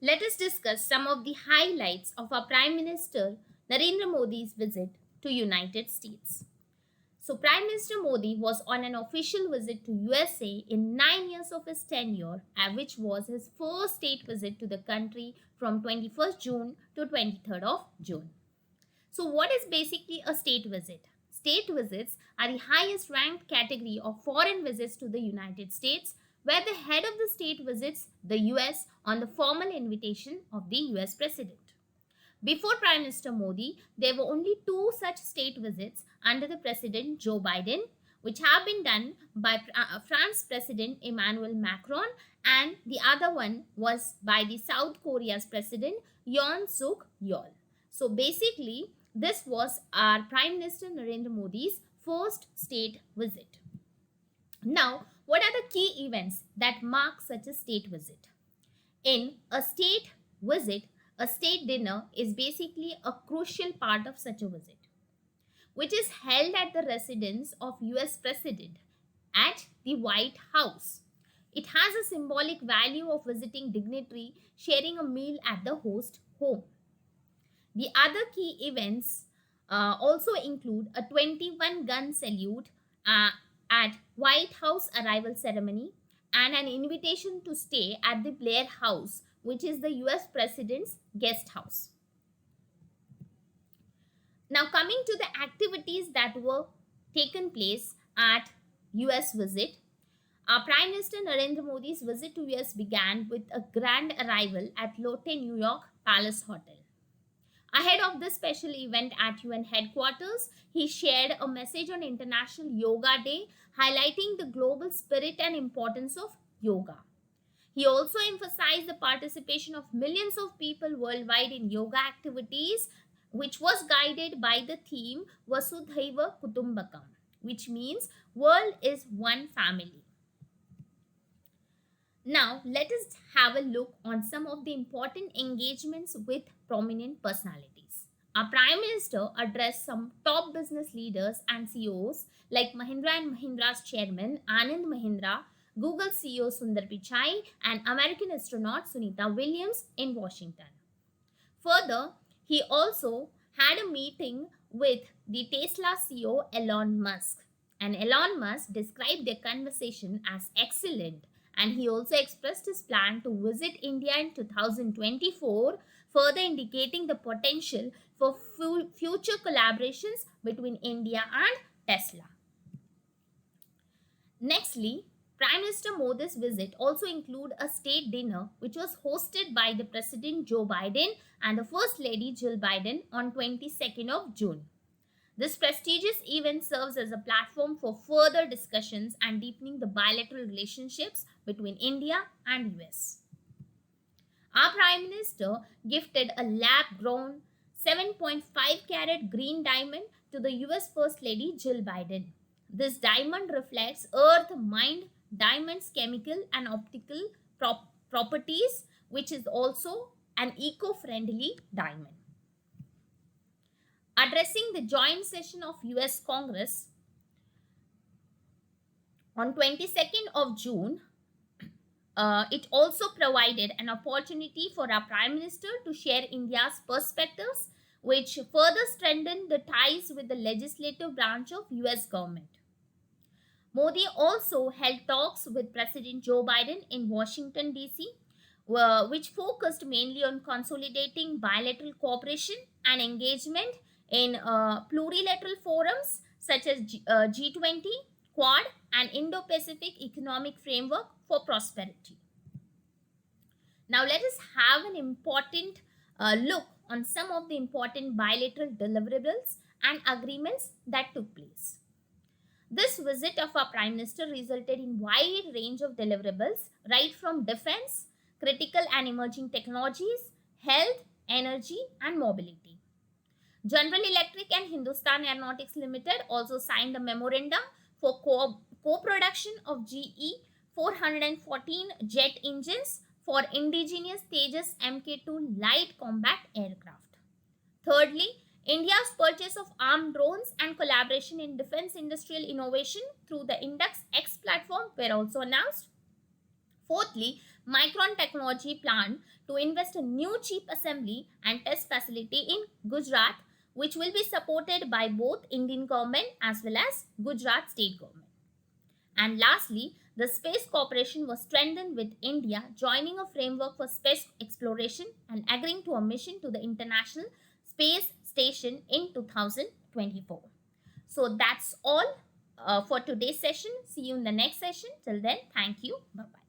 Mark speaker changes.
Speaker 1: Let us discuss some of the highlights of our Prime Minister Narendra Modi's visit to United States. So Prime Minister Modi was on an official visit to USA in 9 years of his tenure, which was his first state visit to the country from 21st June to 23rd of June. So what is basically a state visit? State visits are the highest ranked category of foreign visits to the United States, where the head of the state visits the US on the formal invitation of the US President. Before Prime Minister Modi, there were only two such state visits under the President Joe Biden, which have been done by France President Emmanuel Macron, and the other one was by the South Korea's President Yoon Suk Yeol. So basically, this was our Prime Minister Narendra Modi's first state visit. Now, what are the key events that mark such a state visit? In a state visit, a state dinner is basically a crucial part of such a visit, which is held at the residence of US President at the White House. It has a symbolic value of visiting dignitary sharing a meal at the host home. The other key events also include a 21 gun salute at White House arrival ceremony and an invitation to stay at the Blair House, which is the US President's guest house. Now, coming to the activities that were taken place at US visit, our Prime Minister Narendra Modi's visit to US began with a grand arrival at Lotte New York Palace Hotel. Ahead of this special event at UN headquarters, he shared a message on International Yoga Day, highlighting the global spirit and importance of yoga. He also emphasized the participation of millions of people worldwide in yoga activities, which was guided by the theme Vasudhaiva Kutumbakam, which means world is one family. Now, let us have a look on some of the important engagements with prominent personalities. Our Prime Minister addressed some top business leaders and CEOs like Mahindra and Mahindra's chairman Anand Mahindra, Google CEO Sundar Pichai, and American astronaut Sunita Williams in Washington. Further, he also had a meeting with the Tesla CEO Elon Musk, and Elon Musk described their conversation as excellent, and he also expressed his plan to visit India in 2024, further indicating the potential for future collaborations between India and Tesla. Nextly, Prime Minister Modi's visit also included a state dinner which was hosted by the President Joe Biden and the First Lady Jill Biden on 22nd of June. This prestigious event serves as a platform for further discussions and deepening the bilateral relationships between India and US. Our Prime Minister gifted a lab-grown 7.5 carat green diamond to the US First Lady Jill Biden. This diamond reflects earth mined diamond's chemical and optical properties, which is also an eco-friendly diamond. Addressing the joint session of US Congress on 22nd of June, it also provided an opportunity for our Prime Minister to share India's perspectives, which further strengthened the ties with the legislative branch of US government. Modi also held talks with President Joe Biden in Washington, D.C., which focused mainly on consolidating bilateral cooperation and engagement in plurilateral forums such as G20, Quad, and Indo-Pacific Economic Framework for Prosperity. Now, let us have an important look on some of the important bilateral deliverables and agreements that took place. This visit of our Prime Minister resulted in wide range of deliverables, right from defense, critical and emerging technologies, health, energy, and mobility. General Electric and Hindustan Aeronautics Limited also signed a memorandum for co-production of GE 414 jet engines for indigenous Tejas Mk2 light combat aircraft. Thirdly, India's purchase of armed drones and collaboration in defense industrial innovation through the Index X platform were also announced. Fourthly, Micron Technology planned to invest in new chip assembly and test facility in Gujarat, which will be supported by both Indian government as well as Gujarat state government. And lastly, the space cooperation was strengthened with India joining a framework for space exploration and agreeing to a mission to the International Space Station in 2024. So that's all for today's session. See you in the next session. Till then, thank you. Bye bye.